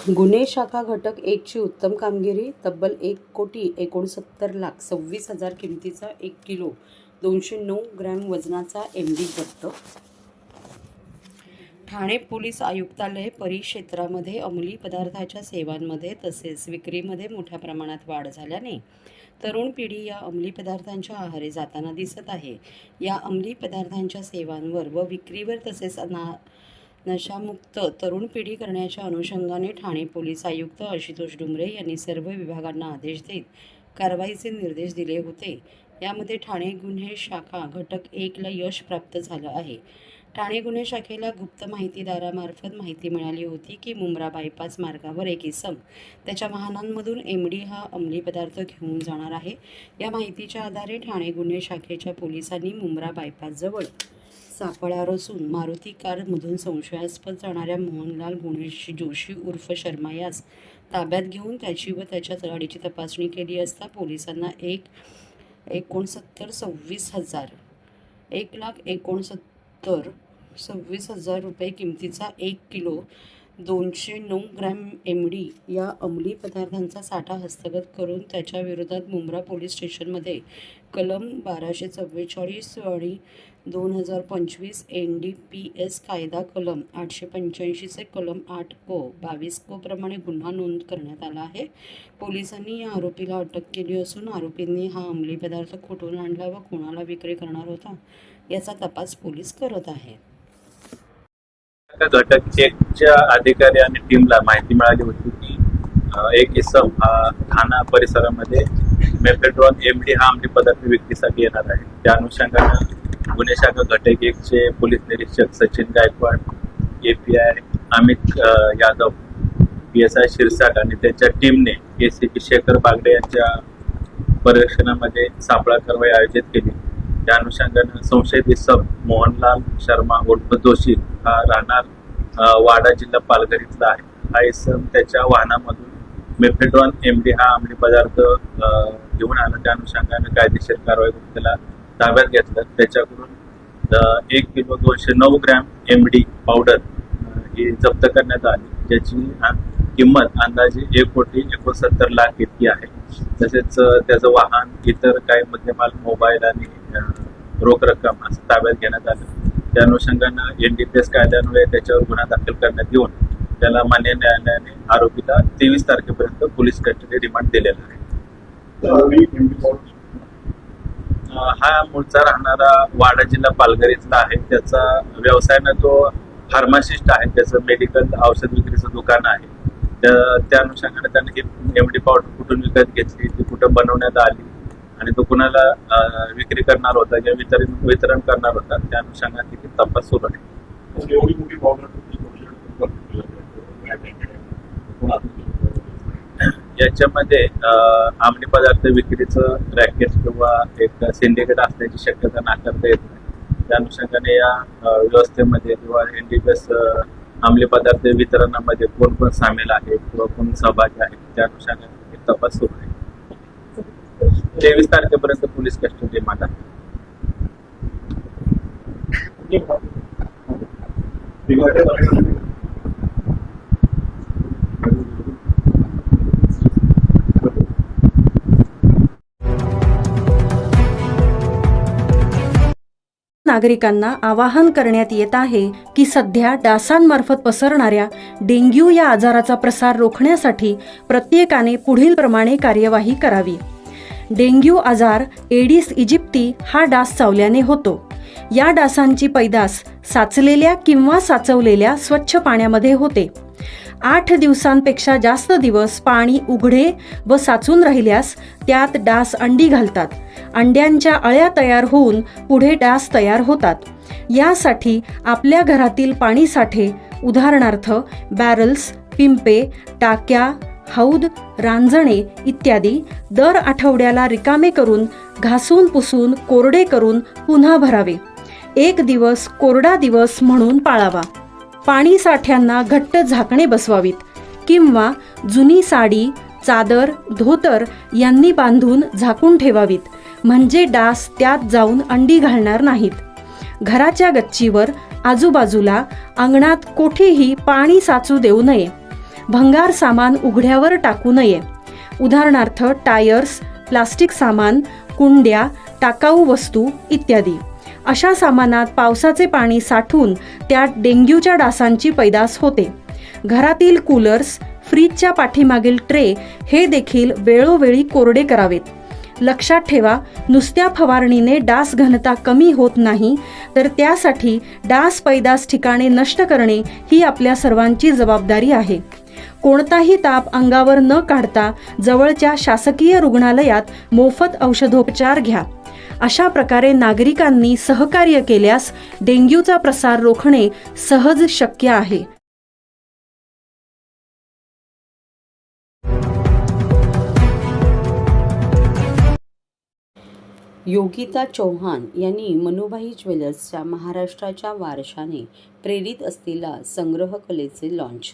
गुन्हे शाखा घटक 1 ची उत्तम कामगिरी. तब्बल 1,69,26,000 किमतीचा 1 किलो 209 ग्रॅम वजनाचा MD जप्त. ठाणे पोलीस आयुक्तालय परिक्षेत्रामध्ये अंमली पदार्थाच्या सेवांमध्ये तसेच विक्रीमध्ये मोठ्या प्रमाणात वाढ झाल्याने तरुण पिढी या अंमली पदार्थांच्या आहारी जाताना दिसत आहे. या अंमली पदार्थांच्या सेवांवर व विक्रीवर तसेच नशामुक्त तरुण पिढी करण्याच्या अनुषंगाने ठाणे पोलीस आयुक्त आशुतोष डुमरे यांनी सर्व विभागांना आदेश देत कारवाईचे निर्देश दिले होते. यामध्ये ठाणे गुन्हे शाखा घटक 1 ला यश प्राप्त झालं आहे. ठाणे गुन्हे शाखेला गुप्त माहितीदारामार्फत माहिती मिळाली होती की मुंब्रा बायपास मार्गावर एक इसम त्याच्या वाहनांमधून MD हा अंमली पदार्थ घेऊन जाणार आहे. या माहितीच्या आधारे ठाणे गुन्हे शाखेच्या पोलिसांनी मुंब्रा बायपासजवळ सापळा रचून मारुती कारमधून संशयास्पद जाणाऱ्या मोहनलाल गुणेश जोशी उर्फ शर्मा यास ताब्यात घेऊन त्याची व त्याच्या गाडीची तपासणी केली असता पोलिसांना 1,69,26,000 रुपये किमतीचा 1 किलो 209 ग्रॅम MD या अंमली पदार्थांचा साठा हस्तगत करून त्याच्या विरोधात मुंब्रा पोलीस स्टेशनमध्ये कलम 1244 आणि 2025 NDPS कायदा कलम 885 चे कलम 8 को 22 को प्रमाणे गुन्हा नोंद करण्यात आला आहे. पोलिसांनी या आरोपीला अटक केली असून आरोपींनी हा अंमली पदार्थ कुठून आणला व कोणाला विक्री करणार होता याचा तपास पोलीस करत आहेत. घटक 1च्या अधिकारी आणि टीमला माहिती मिळाली होती की एक इसम हा ठाणा परिसरामध्ये मेफेड्रॉन MD हा अंमली पदार्थ विक्रीसाठी येणार आहे. त्या अनुषंगाने गुन्हे शाखा घटक 1चे पोलीस निरीक्षक सचिन गायकवाड, API अमित यादव, PSI शिरसाट आणि त्यांच्या टीमने ACP शेखर बागडे यांच्या पर्यवेक्षणामध्ये सापळा कारवाई आयोजित केली. त्या अनुषंगाने संशयित इसम मोहनलाल शर्मा उर्फ जोशी हा राहणार वाडा जिल्हा पालघर इथला आहे. हा इसम त्याच्या वाहनामधून मेफेड्रॉन MD हा अंमली पदार्थ घेऊन आला. त्या अनुषंगाने कायदेशीर कारवाई करून त्याला ताब्यात घेतलं. त्याच्याकडून 1 किलो 209 ग्रॅम MD पावडर ही जप्त करण्यात आली, ज्याची किंमत अंदाजे 1,69,00,000 इतकी आहे. तसेच त्याचं वाहन, इतर काही मुद्देमाल, मोबाईल आणि रोख रक्कम असं ताब्यात घेण्यात आलं. त्या अनुषंगानं NDPS कायद्यान्वये त्याच्यावर गुन्हा दाखल करण्यात येऊन त्याला मान्य न्यायालयाने आरोपीला 23 तारखेपर्यंत पोलीस कस्टडी रिमांड दिलेला आहे. हा मूळचा राहणारा वाडा जिल्हा पालघर इथला आहे. त्याचा व्यवसायानं तो फार्मासिस्ट आहे. त्याचं मेडिकल औषध विक्रीचं दुकान आहे. त्या अनुषंगाने त्याने ही MD पावडर कुठून विकत घेतली, ती कुठं बनवण्यात आली आणि तो कुणाला विक्री करणार होता किंवा वितरण करणार होता, त्या अनुषंगाने तिथे तपास सुरू आहे. याच्यामध्ये अंमली पदार्थ विक्रीचं रॅकेट किंवा एक सिंडिकेट असण्याची शक्यता नाकारता येत नाही. त्या अनुषंगाने या व्यवस्थेमध्ये किंवा NDPS अंमली पदार्थ वितरणामध्ये कोण कोण सामील आहे किंवा कोण सहभागी आहे, त्या अनुषंगाने तपास सुरू आहे. 23 तारखेपर्यंत पोलीस कस्टडी रिमांड आहे. नागरिकांना आवाहन करण्यात येत आहे की सध्या डासांमार्फत पसरणाऱ्या डेंग्यू या आजाराचा प्रसार रोखण्यासाठी प्रत्येकाने पुढील प्रमाणे कार्यवाही करावी. डेंग्यू आजार एडिस इजिप्ती हा डास चावल्याने होतो. या डासांची पैदास साचलेल्या किंवा साचवलेल्या स्वच्छ पाण्यामध्ये होते. 8 दिवसांपेक्षा जास्त दिवस पाणी उघडे व साचून राहिल्यास त्यात डास अंडी घालतात. अंड्यांच्या अळ्या तयार होऊन पुढे डास तयार होतात. यासाठी आपल्या घरातील पाणीसाठे उदाहरणार्थ बॅरल्स, पिंपे, टाक्या, हौद, रांजणे इत्यादी दर आठवड्याला रिकामे करून घासून पुसून कोरडे करून पुन्हा भरावे. 1 दिवस कोरडा दिवस म्हणून पाळावा. पाणी साठ्यांना घट्ट झाकणे बसवावीत किंवा जुनी साडी, चादर, धोतर यांनी बांधून झाकून ठेवावीत, म्हणजे डास त्यात जाऊन अंडी घालणार नाहीत. घराच्या गच्चीवर, आजूबाजूला, अंगणात कोठेही पाणी साचू देऊ नये. भंगार सामान उघड्यावर टाकू नये. उदाहरणार्थ टायर्स, प्लास्टिक सामान, कुंड्या, टाकाऊ वस्तू इत्यादी. अशा सामानात पावसाचे पाणी साठून त्यात डेंग्यूच्या डासांची पैदास होते. घरातील कूलर्स, फ्रीजच्या पाठीमागील ट्रे हे देखील वेळोवेळी कोरडे करावेत. लक्षात ठेवा, नुसत्या फवारणीने डास घनता कमी होत नाही, तर त्यासाठी डास पैदास ठिकाणे नष्ट करणे ही आपल्या सर्वांची जबाबदारी आहे. कोणताही ताप अंगावर न काढता जवळच्या शासकीय रुग्णालयात मोफत औषधोपचार घ्या. अशा प्रकारे नागरिकांनी सहकार्य केल्यास डेंग्यूचा प्रसार रोखणे सहज शक्य आहे. योगिता चौहान यांनी मनुभाई ज्वेलर्सच्या महाराष्ट्राच्या वारशाने प्रेरित असलेला संग्रह कलेचे लॉन्च.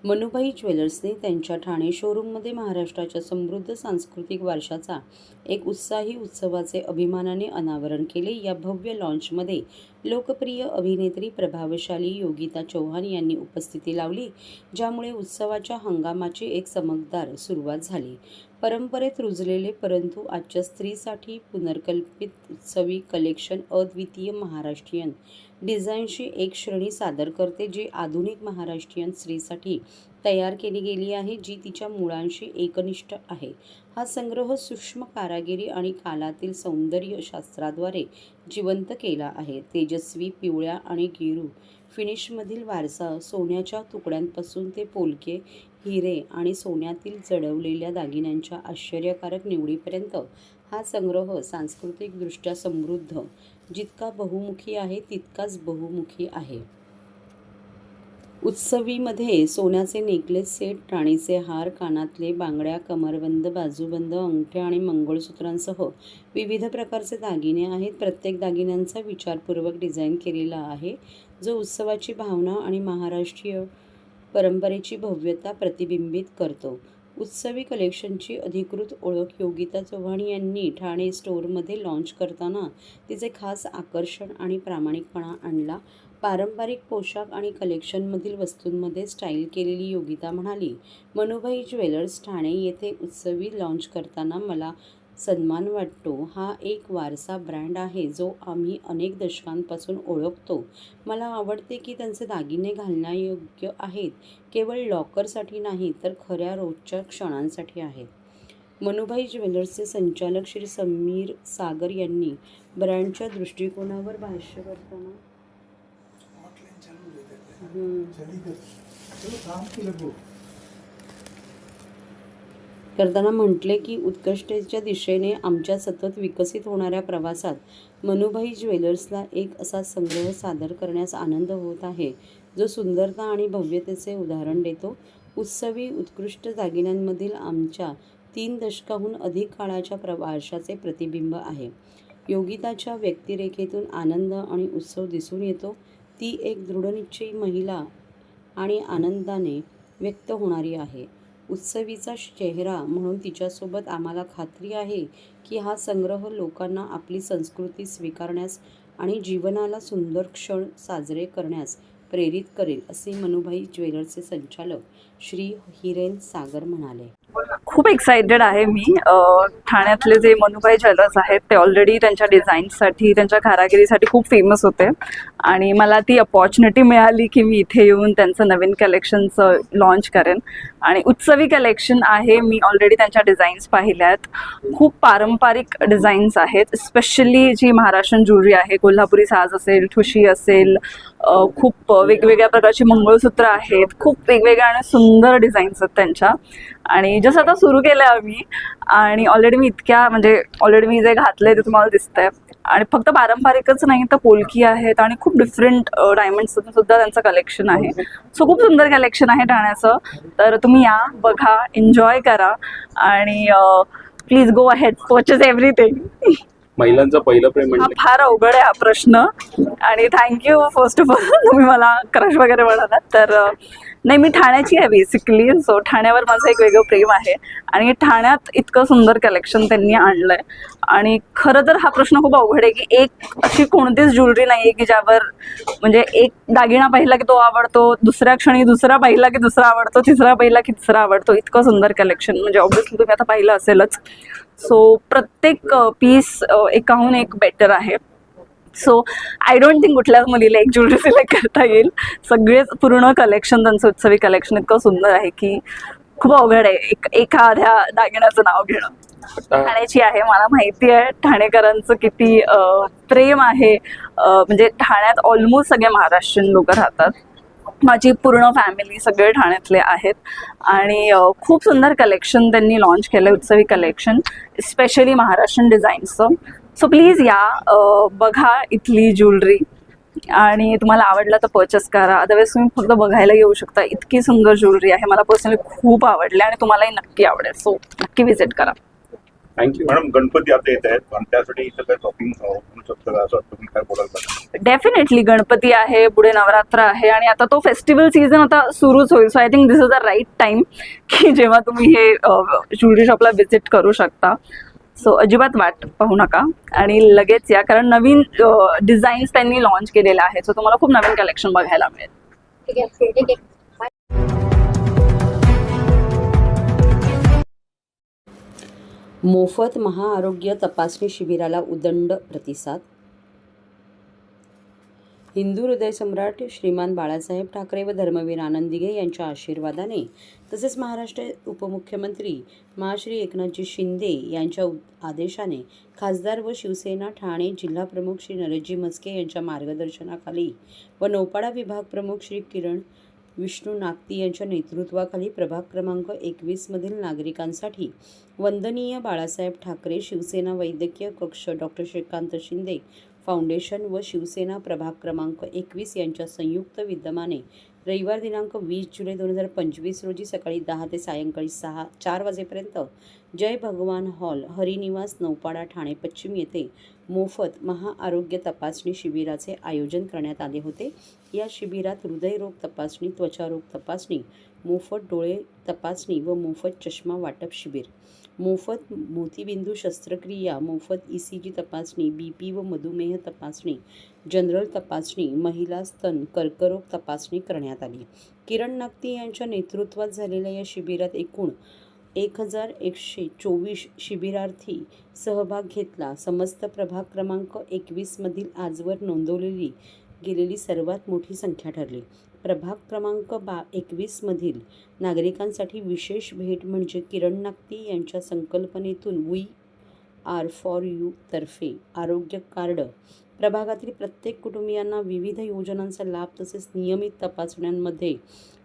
मनुभाई ज्वेलर्सने त्यांच्या ठाणे शोरूममध्ये महाराष्ट्राच्या समृद्ध सांस्कृतिक वारशाचा एक उत्साही उत्सवाचे अभिमानाने अनावरण केले. या भव्य लॉन्चमध्ये लोकप्रिय अभिनेत्री प्रभावशाली योगिता चौहान यांनी उपस्थिती लावली, ज्यामुळे उत्सवाच्या हंगामाची एक चमकदार सुरुवात झाली. परंपरेत रुजलेले परंतु आजच्या स्त्रीसाठी पुनर्कल्पित उत्सवी कलेक्शन अद्वितीय महाराष्ट्रीयन डिझाईनची एक श्रेणी सादर करते, जी आधुनिक महाराष्ट्रीयन स्त्रीसाठी तयार केली गेली आहे, जी तिच्या मुळांशी एकनिष्ठ आहे. हा संग्रह सूक्ष्म कारागिरी आणि कालातील सौंदर्य शास्त्राद्वारे जिवंत केला आहे. तेजस्वी पिवळ्या आणि गेरू फिनिशमधील वारसा, सोन्याच्या तुकड्यांपासून ते पोलके, हिरे आणि सोन्यातील जडवलेल्या दागिन्यांच्या आश्चर्यकारक निवडीपर्यंत हा संग्रह सांस्कृतिकदृष्ट्या समृद्ध, जितका बहुमुखी आहे तितकाच बहुमुखी आहे. उत्सवीमध्ये सोन्याचे नेकलेस सेट, राणीचे हार, कानातले, बांगड्या, कमरबंद, बाजूबंद, अंगठ्या आणि मंगळसूत्रांसह विविध प्रकारचे दागिने आहेत. प्रत्येक दागिन्यांचा विचारपूर्वक डिझाईन केलेला आहे, जो उत्सवाची भावना आणि महाराष्ट्रीय परंपरेची भव्यता प्रतिबिंबित करतो. उत्सवी कलेक्शनची अधिकृत ओळख योगिता चव्हाण यांनी ठाणे स्टोअरमध्ये लॉन्च करताना तिचे खास आकर्षण आणि प्रामाणिकपणा आणला. पारंपरिक पोशाख आणि कलेक्शनमधील वस्तूंमध्ये स्टाईल केलेली योगिता म्हणाली, मनुभाई ज्वेलर्स ठाणे येथे उत्सवी लॉन्च करताना मला सन्मान वाटतो. हा एक वारसा ब्रँड आहे, जो आम्ही अनेक दशकांपासून ओळखतो. मला आवडते की त्यांचे दागिने घालण्यायोग्य आहेत, केवळ लॉकरसाठी नाही तर खऱ्या रोजच्या क्षणांसाठी आहेत. मनुभाई ज्वेलर्सचे संचालक श्री समीर सागर यांनी ब्रँडच्या दृष्टिकोनावर भाष्य करताना म्हटले की उत्कृष्टतेच्या दिशेने आमच्या सतत विकसित होणाऱ्या प्रवासात मनुभाई ज्वेलर्सला एक असा संग्रह सादर करण्यास आनंद होत आहे, जो सुंदरता आणि भव्यतेचे उदाहरण देतो. उत्सवी उत्कृष्ट दागिन्यांमधील आमच्या 3 दशकाहून अधिक काळाच्या वारशाचे प्रतिबिंब आहे. योगिताच्या व्यक्तिरेखेतून आनंद आणि उत्सव दिसून येतो. ती एक दृढनिश्चयी महिला आणि आनंदाने व्यक्त होणारी आहे. उत्सवीचा चेहरा म्हणून तिच्यासोबत आम्हाला खात्री आहे की हा संग्रह लोकांना आपली संस्कृती स्वीकारण्यास आणि जीवनाला सुंदर क्षण साजरे करण्यास प्रेरित करेल, असे मनुभाई ज्वेलर्सचे संचालक श्री हिरेन सागर म्हणाले. खूप एक्साइटेड आहे मी. ठाण्यातले जे मनुभाई ज्वेलर्स आहेत ते ऑलरेडी त्यांच्या डिझाईन्ससाठी, त्यांच्या कारागिरीसाठी खूप फेमस होते आणि मला ती अपॉर्च्युनिटी मिळाली की मी इथे येऊन त्यांचं नवीन कलेक्शनचं लॉन्च करेन. आणि उत्सवी कलेक्शन आहे. मी ऑलरेडी त्यांच्या डिझाईन्स पाहिल्या आहेत. खूप पारंपरिक डिझाईन्स आहेत, स्पेशली जी महाराष्ट्रीयन ज्वेलरी आहे, कोल्हापुरी साज असेल, ठुशी असेल, खूप वेगवेगळ्या प्रकारची मंगळसूत्र आहेत. खूप वेगवेगळ्या आणि सुंदर डिझाईन्स आहेत त्यांच्या. आणि जसं आता सुरू केलं आहे आम्ही आणि ऑलरेडी मी जे घातलंय ते तुम्हाला दिसतंय. आणि फक्त पारंपरिकच नाही तर पोलकी आहेत आणि खूप डिफरंट डायमंड्सचं सुद्धा त्यांचं कलेक्शन आहे. सो खूप सुंदर कलेक्शन आहे ठाण्याचं. तर तुम्ही या, बघा, एन्जॉय करा आणि please go ahead, purchase everything. महिलांचं पहिलं प्रेम हा फार अवघड आहे हा प्रश्न आणि थँक्यू फर्स्ट ऑफ ऑल, तुम्ही मला क्रश वगैरे म्हणालात. तर नाही, मी ठाण्याची आहे बेसिकली, सो ठाण्यावर माझं एक वेगळं प्रेम आहे. आणि ठाण्यात इतकं सुंदर कलेक्शन त्यांनी आणलंय. आणि खरं तर हा प्रश्न खूप अवघड आहे की एक अशी कोणतीच ज्वेलरी नाही आहे की ज्यावर म्हणजे एक दागिना पाहिला की तो आवडतो, दुसऱ्या क्षणी दुसरा पाहिला की दुसरा आवडतो, तिसरा पाहिला की तिसरा आवडतो. इतकं सुंदर कलेक्शन, म्हणजे ऑब्व्हियसली तुम्ही आता पाहिलं असेलच. सो प्रत्येक पीस एकाहून एक बेटर आहे. सो आय डोंट थिंक कुठल्याच मुलीला एक ज्वेलरी सिलेक्ट करता येईल. सगळेच पूर्ण कलेक्शन, त्यांचं उत्सवी कलेक्शन इतकं सुंदर आहे की खूप अवघड आहे एखाद्या दागिन्याचं नाव घेणं. ठाण्याची आहे, मला माहिती आहे ठाणेकरांचं किती प्रेम आहे. म्हणजे ठाण्यात ऑलमोस्ट सगळे महाराष्ट्रीयन लोक राहतात. माझी पूर्ण फॅमिली सगळे ठाण्यातले आहेत. आणि खूप सुंदर कलेक्शन त्यांनी लॉन्च केलं, उत्सवी कलेक्शन, स्पेशली महाराष्ट्रीयन डिझाईन्सचं. सो प्लीज या, बघा इथली ज्वेलरी, आणि तुम्हाला आवडलं तर परचेस करा. अदरवाईज तुम्ही फक्त बघायला येऊ शकता. इतकी सुंदर ज्वेलरी आहे, मला पर्सनली खूप आवडली आणि तुम्हालाही नक्की आवडेल. सो नक्की व्हिजिट करा. Thank you madam. गणपती आता येत आहेत, पण त्यासाठी इथं काय शॉपिंग होऊ शकतं का, असं तुम्ही काय बोलाल? डेफिनेटली गणपती आहे, पुढे नवरात्र आहे, आणि आता तो फेस्टिवल सीझन आता सुरूच होईल. So I think this is the right time की जेव्हा तुम्ही हे ज्वेलरी शॉपला व्हिजिट करू शकता. सो अजिबात वाट पाहू नका आणि लगेच या, कारण नवीन डिझाईन्स त्यांनी लॉन्च केलेले आहेत. सो तुम्हाला खूप नवीन कलेक्शन बघायला मिळेल. मोफत महाआरोग्य तपासणी शिबिराला उदंड प्रतिसाद. हिंदू हृदयसम्राट श्रीमान बाळासाहेब ठाकरे व धर्मवीर आनंद दिघे यांच्या आशीर्वादाने तसेच महाराष्ट्र उपमुख्यमंत्री श्री एकनाथजी शिंदे यांच्या आदेशाने खासदार व शिवसेना ठाणे जिल्हाप्रमुख श्री नरेशजी म्हस्के यांच्या मार्गदर्शनाखाली व नौपाडा विभाग प्रमुख श्री किरण विष्णू नागती यांच्या नेतृत्वाखाली प्रभाग क्रमांक 21मधील नागरिकांसाठी वंदनीय बाळासाहेब ठाकरे शिवसेना वैद्यकीय कक्ष डॉक्टर श्रीकांत शिंदे फाउंडेशन व शिवसेना प्रभाग क्रमांक 21 यांच्या संयुक्त विद्यमाने रविवार दिनांक 20 जुलै 2025 रोजी सकाळी 10 ते सायंकाळी 4 वाजेपर्यंत जय भगवान हॉल हरिनिवास नौपाडा ठाणे पश्चिम येथे मोफत महाआरोग्य तपासणी शिबिराचे आयोजन करण्यात आले होते. या शिबिरात हृदयरोग तपासणी, त्वचारोग तपासणी, मोफत डोळे तपासणी व मोफत चष्मा वाटप शिबिर, मोफत मोतीबिंदू शस्त्रक्रिया, मोफत ECG तपासणी, BP व मधुमेह तपासणी, जनरल तपासणी, महिला स्तन कर्करोग तपासणी करण्यात आली. किरण नागती यांच्या नेतृत्वात झालेल्या या शिबिरात एकूण 1124 शिबिरार्थी सहभाग घेतला. समस्त प्रभाग क्रमांक 21मधील आजवर नोंदवलेली गेलेली सर्वात मोठी संख्या ठरली. प्रभाग क्रमांक 21मधील नागरिकांसाठी विशेष भेट म्हणजे किरण नागती यांच्या संकल्पनेतून वी आर फॉर यू तर्फे आरोग्य कार्ड प्रभागातील प्रत्येक कुटुंबियांना विविध योजनांचा लाभ तसेच नियमित तपासण्यांमध्ये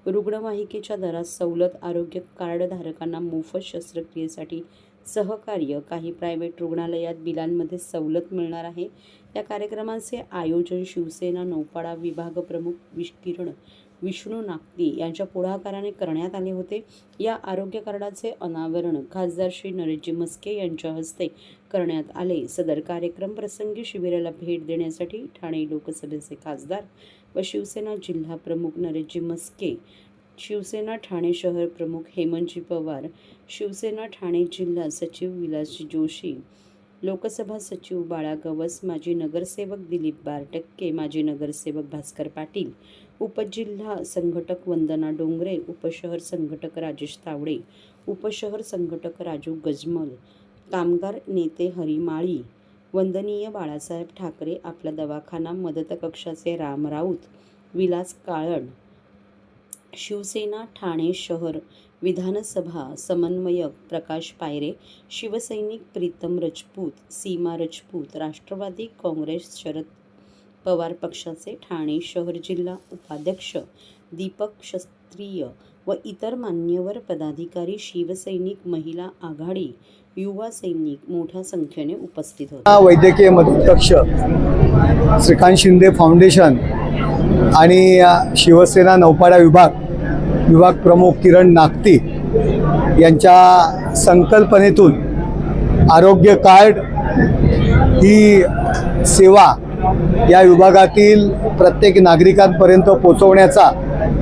रुग्णवाहिकेच्या दरात सवलत, आरोग्य कार्ड धारकांना मोफत शस्त्रक्रियेसाठी सहकार्य, काही प्रायव्हेट रुग्णालयात बिलांमध्ये सवलत मिळणार आहे. या कार्यक्रमाचे आयोजन शिवसेना नौपाडा विभाग प्रमुख किरण विष्णू नागती यांच्या पुढाकाराने करण्यात आले होते. या आरोग्य कार्डाचे अनावरण खासदार श्री नरेशजी म्हस्के यांच्या हस्ते करण्यात आले. सदर कार्यक्रम प्रसंगी शिबिराला भेट देण्यासाठी ठाणे लोकसभेचे खासदार व शिवसेना जिल्हा प्रमुख नरेशजी म्हस्के, शिवसेना ठाणे शहर प्रमुख हेमंतजी पवार, शिवसेना ठाणे जिल्हा सचिव विलासजी जोशी, लोकसभा सचिव बाळा गवस, माजी नगरसेवक दिलीप बारटक्के, माजी नगरसेवक भास्कर पाटील, उपजिल्हा संघटक वंदना डोंगरे, उपशहर संघटक राजेश तावडे, उपशहर संघटक राजू गजमल, कामगार नेते हरी माळी, वंदनीय बाळासाहेब ठाकरे आपला दवाखाना मदत कक्षाचे राम राऊत, विलास काळण, शिवसेना ठाणे शहर विधानसभा समन्वयक प्रकाश पायरे, शिवसैनिक प्रीतम राजपूत, सीमा राजपूत, राष्ट्रवादी काँग्रेस शरद पवार पक्षाचे ठाणे शहर जिल्हा उपाध्यक्ष दीपक क्षत्रिय व इतर मान्यवर पदाधिकारी, शिवसैनिक महिला आघाडी, युवा सैनिक मोठ्या संख्येने उपस्थित होते. वैद्यकीय मदत कक्ष, श्रीकांत शिंदे फाउंडेशन आणि शिवसेना नौपाडा विभाग प्रमुख किरण नागती यांच्या संकल्पनेतून आरोग्य कार्ड ही सेवा या विभागातील प्रत्येक नागरिकांपर्यंत पोहोचवण्याचा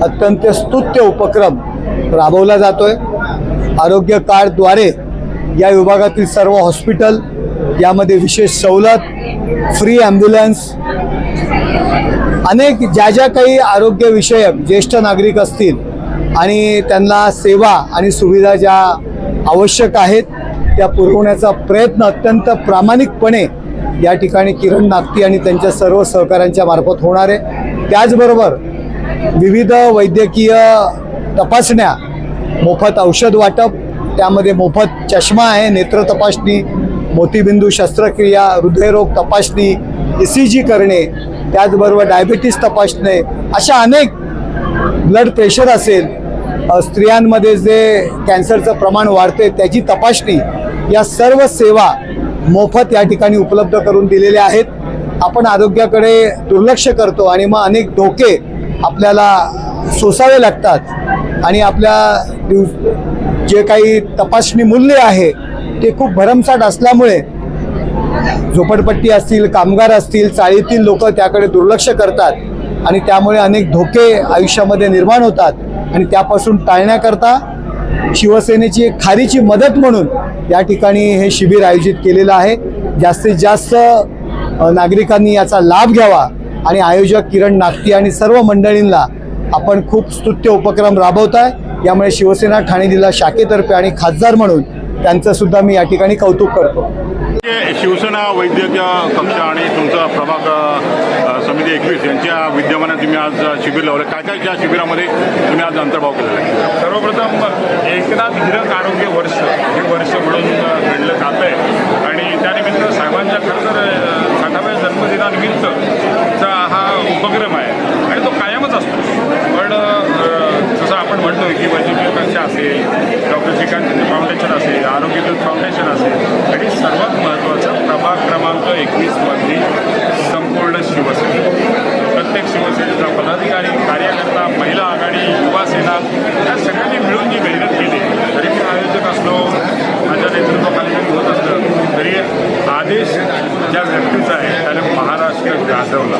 अत्यंत स्तुत्य उपक्रम राबवला जातोय. आरोग्य कार्डद्वारे या विभागातील सर्व हॉस्पिटल यामध्ये विशेष सवलत, फ्री ॲम्ब्युलन्स, अनेक ज्या काही आरोग्यविषयक ज्येष्ठ नागरिक असतील आणि त्यांना सेवा आणि सुविधा ज्या आवश्यक आहेत त्या पुरवण्याचा प्रयत्न अत्यंत प्रामाणिकपणे या ठिकाणी किरण नागती आणि त्यांच्या सर्व सहकाऱ्यांच्या मार्फत होणार आहे. त्याचबरोबर विविध वैद्यकीय तपासण्या, मोफत औषध वाटप, त्यामध्ये मोफत चष्मा आहे, नेत्र तपासणी, मोतीबिंदू शस्त्रक्रिया, हृदयरोग तपासणी, ECG करणे, त्याचबरोबर डायबिटीस तपासणे, अशा अनेक, ब्लड प्रेशर असेल, स्त्रियांमध्ये जे कॅन्सरचं प्रमाण वाढते त्याची तपासणी, या सर्व सेवा मोफत या ठिकाणी उपलब्ध करून दिलेल्या आहेत. आपण आरोग्याकडे दुर्लक्ष करतो आणि मग अनेक धोके आपल्याला सोसावे लागतात आणि आपल्या जे काही तपासणी मूल्य आहे ते खूप भरमसाठ असल्यामुळे झोपडपट्टी असतील, कामगार असतील, चाळीतील लोक त्याकडे दुर्लक्ष करतात आणि त्यामुळे अनेक धोके आयुष्यामध्ये निर्माण होतात. आणि त्यापासून टाळण्याकरता शिवसेनेची एक खारीची मदत म्हणून या ठिकाणी हे शिबिर आयोजित केलेलं आहे. जास्तीत जास्त नागरिकांनी याचा लाभ घ्यावा आणि आयोजक किरण नागती आणि सर्व मंडळींना आपण खूप स्तुत्य उपक्रम राबवताय. यामुळे शिवसेना ठाणे जिल्हा शाखेतर्फे आणि खासदार म्हणून त्यांचं सुद्धा मी या ठिकाणी कौतुक करतो. शिवसेना वैद्यकीय कक्ष आणि तुमचा प्रभाग समिती 21 यांच्या विद्यमाने तुम्ही आज शिबिर लावलं. काय काय त्या शिबिरामध्ये तुम्ही आज अंतर्भाव केलेला आहे? सर्वप्रथम एकनाथ हीरक आरोग्य वर्ष हे वर्ष म्हणून घडलं जात आहे आणि त्यानिमित्त साहेबांच्या खरं तर 60व्या जन्मदिनानिमित्तचा हा उपक्रम आहे आणि तो कायमच असतो. पण जसं आपण म्हणतो की वैद्यकीय कक्ष असेल, डॉक्टर श्रीकांत शिंदे फाउंडेशन असेल, आरोग्य दूत फाउंडेशन असेल आणि सर्वात महत्त्वाचं प्रभाग क्रमांक 21 मधली संपूर्ण शिवसेना, प्रत्येक शिवसेनेचा पदाधिकारी, कार्यकर्ता, महिला आघाडी, युवा सेना या सगळ्यांनी मिळून जी मेहनत केली. तरी मी आयोजक असलो, माझ्या नेतृत्वाखाली मी होत असलं तरी आदेश ज्या व्यक्तीचा आहे त्याने महाराष्ट्र गाजवला.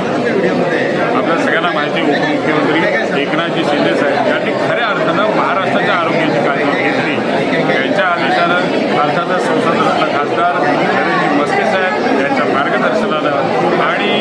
आपल्या सगळ्यांना माहिती, उपमुख्यमंत्री एकनाथजी शिंदे साहेब यांनी खऱ्या अर्थानं महाराष्ट्राच्या आरोग्याची काळजी घेतली. यांच्या आदेशानं अर्थातच संसदेतला खासदार नरेंद्र मस्के साहेब यांच्या मार्गदर्शनानं आणि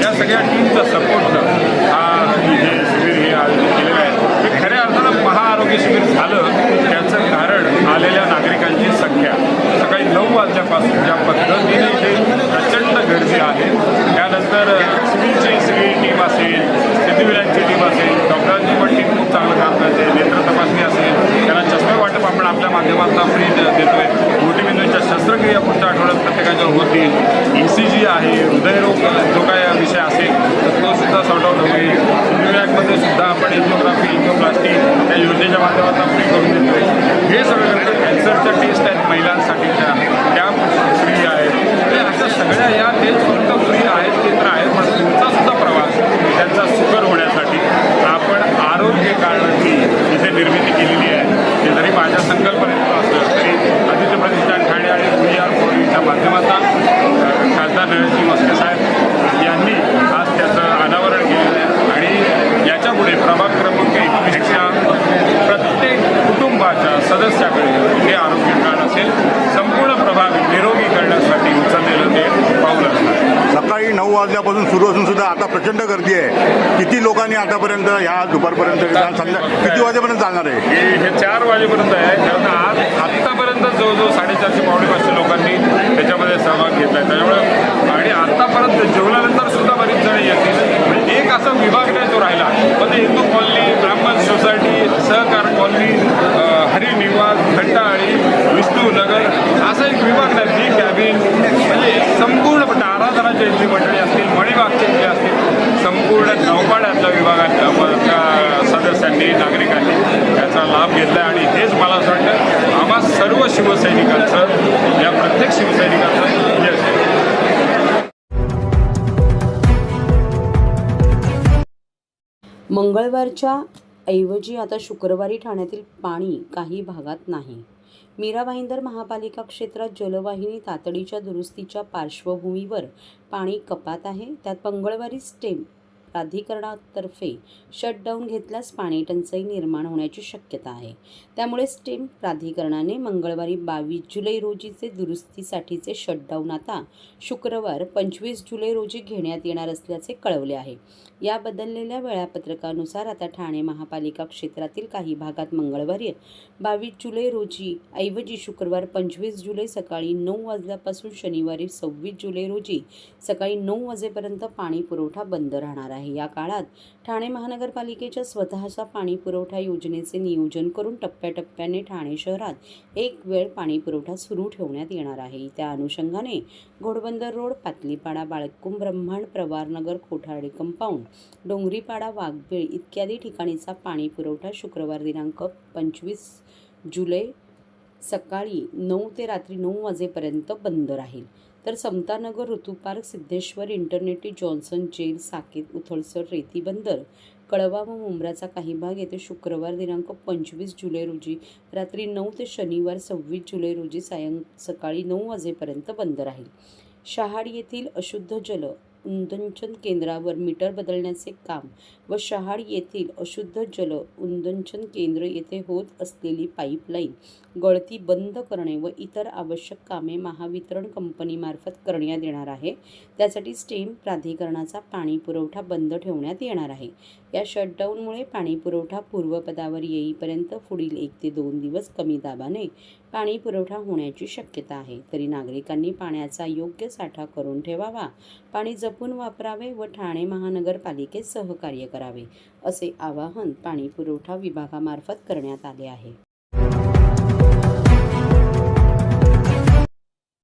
या सगळ्या टीमचा सपोर्टनं हा जे शिबिर हे आयोजित केलेलं आहे हे खऱ्या अर्थानं महाआरोग्य शिबिर झालं. त्याचं कारण आलेल्या नागरिकांची संख्या. सकाळी 9 वाजल्यापासून ज्या पद्धतीने इथे प्रचंड गर्दी आहे, त्यानंतर सिव्हिलची सगळी टीम असेल, सिद्धिविनायकची टीम असेल, डॉक्टरांची पण टीम खूप चांगलं काम करते, नेत्र तपासणी असेल, त्यांना चष्मे वाटप आपण आपल्या माध्यमातून फ्री देतोय. मोतीबिंदूंच्या शस्त्रक्रिया पुढच्या आठवड्यात प्रत्येकाच्या होतील. ECG आहे, हृदयरोग जो काय विषय असेल तर तो सुद्धा सॉर्ट आउट होईल. सिद्धिविनायकमध्ये सुद्धा आपण एंजिओग्राफी, एंजिओप्लास्टी या योजनेच्या माध्यमातून फ्री करून देतोय. हे सगळं करतो. कॅन्सरच्या टेस्ट आहेत महिलांसाठीच्या, त्या फ्री आहेत. म्हणजे अशा सगळ्या या टेस्ट फक्त फ्री आहेत ते तर आहेत, पण तुमचा सुद्धा प्रवास त्यांचा सुकर होण्यासाठी आपण आरोग्य कार्डाची इथे निर्मिती केलेली आहे. ते जरी माझ्या संकल्पनेत असलं तरी आदित्य प्रतिष्ठान ठाणे आणि VR4च्या माध्यमातून खासदार नरेंद्र मस्के साहेब यांनी आज त्याचं अनावरण केलेलं आहे आणि याच्यापुढे प्रभाग क्रमांक 21च्या प्रत्येक कुटुंबाच्या सदस्याकडे हे आरोग्य कार्ड असेल. संपूर्ण प्रभाग निरोगी करण्यासाठी उचललेलं ते पाऊल असणार. सकाळी 9 वाजल्यापासून सुरू असून सुद्धा आता प्रचंड गर्दी आहे. किती लोकांनी आतापर्यंत ह्या दुपारपर्यंत किती वाजेपर्यंत चालणार आहे? हे 4 वाजेपर्यंत आहे. कारण आज आत्तापर्यंत जवळजवळ 450-500 लोकांनी त्याच्यामध्ये सहभाग घेतला आहे. त्याच्यामुळे आणि आत्तापर्यंत जेवल्यानंतर सुद्धा बरीच जण येतील. म्हणजे एक असा विभाग नाही जो राहिला. पण हिंदू कॉलनी, ब्राह्मण सोसायटी, सहकार कॉलनी, हरी निवास, घंटाळी, विष्णूनगर असा एक विभाग नाही. जी कॅबिन म्हणजे संपूर्णपणे आराधनाच्या इथली मंडळी असतील, मणिबागचे इथले असतील, संपूर्ण नौपाड्यातल्या विभागातल्या सदस्यांनी, नागरिकांनी याचा लाभ घेतला आणि हेच मला असं वाटतं आम्हा सर्व शिवसैनिकांचं, या प्रत्येक शिवसैनिकांचं यश आहे. मंगळवारच्या ऐवजी आता शुक्रवारी ठाण्यातील पाणी काही भागात नाही. मीरा भाईंदर महापालिका क्षेत्रात जलवाहिनी तातडीच्या दुरुस्तीच्या पार्श्वभूमीवर पाणी कपात आहे. त्यात मंगळवारी प्राधिकरणातर्फे शटडाऊन घेतल्यास पाणी टंचाई निर्माण होण्याची शक्यता आहे. त्यामुळे स्टेम प्राधिकरणाने मंगळवारी 22 जुलै रोजीचे दुरुस्तीसाठीचे शटडाऊन आता शुक्रवार 25 जुलै रोजी घेण्यात येणार असल्याचे कळवले आहे. या बदललेल्या वेळापत्रकानुसार आता ठाणे महापालिका क्षेत्रातील काही भागात मंगळवारी 22 जुलै रोजी ऐवजी शुक्रवार 25 जुलै सकाळी 9 वाजल्यापासून शनिवारी 26 जुलै रोजी सकाळी 9 वाजेपर्यंत पाणी पुरवठा बंद राहणार आहे. या काळात ठाणे महानगरपालिकेच्या स्वतःच्या पाणी पुरवठा योजनेचे नियोजन करून टप्प्याटप्प्याने ठाणे शहरात एक वेळ पाणी पुरवठा सुरू ठेवण्यात येणार आहे. त्या अनुषंगाने घोडबंदर रोड, पातलीपाडा, बाळकुंभ, ब्रह्मांड, प्रवारनगर, कोठार्डी कंपाऊंड, डोंगरीपाडा, वाघबीळ इत्यादी ठिकाणीचा पाणी पुरवठा शुक्रवार दिनांक 25 जुलै सकाळी 9 ते रात्री 9 वाजेपर्यंत बंद राहील. तर समतानगर, ऋतुपार्क, सिद्धेश्वर, इंटरनेटी, जॉन्सन जेल, साकेत, उथळसर, रेती बंदर, कळवा व मुंब्राचा काही भाग येथे शुक्रवार दिनांक 25 जुलै रोजी रात्री 9 ते शनिवार 26 जुलै रोजी सकाळी 9 वाजेपर्यंत बंद राहील. शहाड येथील अशुद्ध जल उंदंचन केंद्रावर मीटर बदलण्याचे काम व शहाड येथील अशुद्ध जल उंदंचन केंद्र येथे होत असलेली पाईपलाईन गळती बंद करणे व इतर आवश्यक कामे महावितरण कंपनीमार्फत करण्यात येणार आहे. त्यासाठी स्टेम प्राधिकरणाचा पाणी पुरवठा बंद ठेवण्यात येणार आहे. या शटडाऊनमुळे पाणी पुरवठा पूर्वपदावर येईपर्यंत पुढील 1 ते 2 दिवस कमी दाबाने पाणी पुरवठा होण्याची शक्यता आहे. तरी नागरिकांनी पाण्याचा योग्य साठा करून ठेवावा, पाणी जपून वापरावे व ठाणे महानगरपालिकेत सहकार्य करावे, असे आवाहन पाणी पुरवठा विभागामार्फत करण्यात आले आहे.